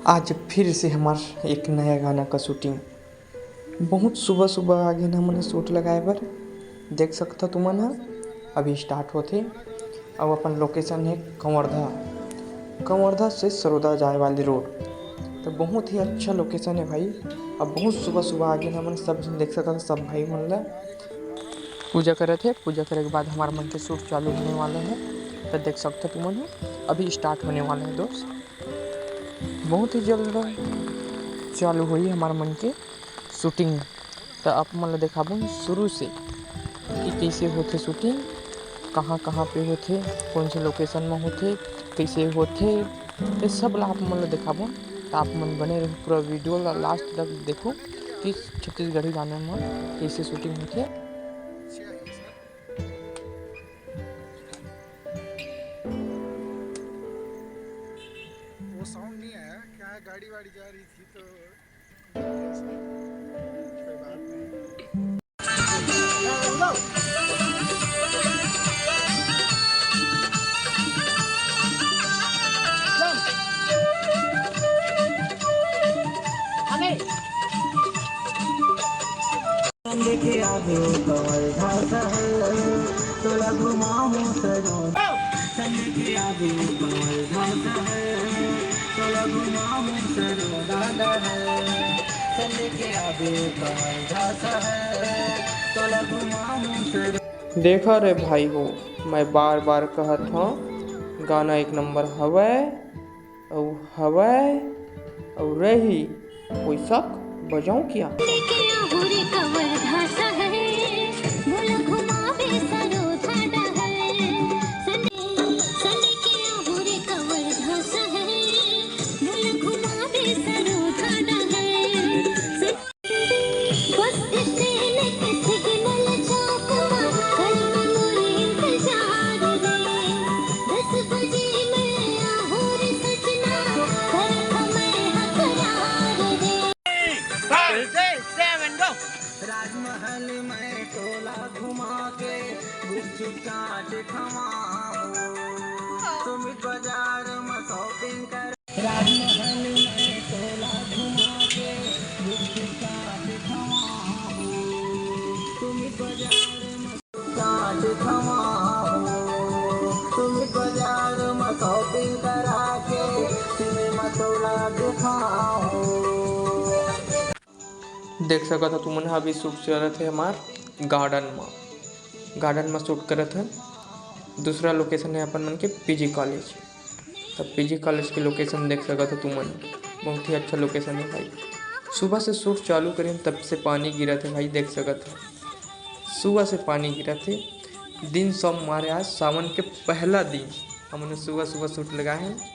आज फिर से हमार एक नया गाना का शूटिंग बहुत सुबह सुबह आगे न हमने शूट लगाए बर देख सकता तुमन ह अभी स्टार्ट होते। अब अपन लोकेशन है कंवरधा से सरोदा जाए वाली रोड। तो बहुत ही अच्छा लोकेशन है भाई। अब बहुत सुबह सुबह आगे न हमन सब जन देख सकता, सब भाई मन ला पूजा करे थे। पूजा करे के बाद हमारा मन के शूट चालू होने वाला है। तो देख सकते तुमन अभी स्टार्ट होने वाला है दोस्त। बहुत ही जल्द चालू हुई हमारे मन के शूटिंग। तो आप मन देखाबो शुरू से कि कैसे होते शूटिंग, कहाँ कहाँ पे होते, कौन से लोकेशन में होते, कैसे होते, ये सब ला आप मन देखाबो। तो आप मन बने रहो पूरा वीडियो ला लास्ट तक देखो कि छत्तीसगढ़ी गाने में कैसे शूटिंग होते। वो साउंड नहीं आया क्या है, गाड़ी वाड़ी जा रही थी तो कोई बात नहीं। लेके आगे कमल भाषा तोला घुमाऊं सजो लेके आगे कमल भाषा तोला घुमाऊं सजो दादा है लेके आगे कमल भाषा तोला घुमाऊं सजो। देखा रे भाई हो, मैं बार बार कहत हूँ गाना एक नंबर हवै और रही। कोई शक बजाऊं क्या? राजमहल में टोला घुमा के गुपचुप चाट खवाओ तुम बाजार में शॉपिंग कर। राजमहल में टोला घुमा के गुपचुप चाट खवाओ तुम बाजार में चाट खवाओ तुम बाजार में शॉपिंग करा के तुम्हें मटोला दिखाओ। देख सका था तुमने अभी शूट चल थे हमार गार्डन में शूट करे थे। दूसरा लोकेशन है अपन मन के पीजी कॉलेज। तब पीजी कॉलेज के लोकेशन देख सका था तुमन, बहुत ही अच्छा लोकेशन है भाई। सुबह से शूट चालू करें तब से पानी गिरा थे भाई, देख सका था सुबह से पानी गिरा थे। दिन सब मारे आज सावन के पहला दिन हमने सुबह सुबह शूट लगाए हैं।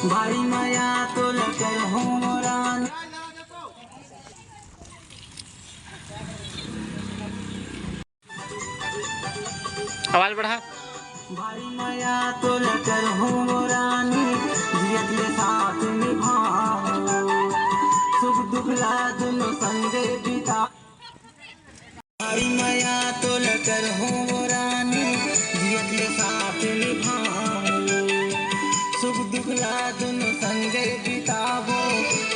भाई नया तो लेकर हूँ रानी आवाज बढ़ा। भाई नया तो लेकर हूँ रानी जियत के साथ निभाऊं सुख दुख ला दोनों संगे बिता। भाई नया तो लेकर हूँ रानी जियत के साथ निभाऊं सुख दुख ला दोनों संगे बितावो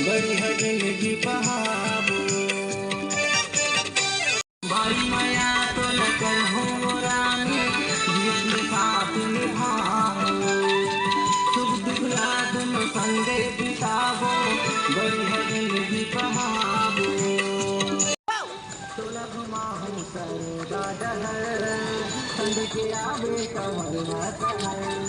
बड़ी है जिंदगी बहावो। भाई माया तो लेकर हूँ रानी जिसके साथ निभाओ सुख दुख ला दोनों संगे बितावो बड़ी है जिंदगी बहावो। तोला घुमाऊं सरोदा डहर ठंड के आवे कमर में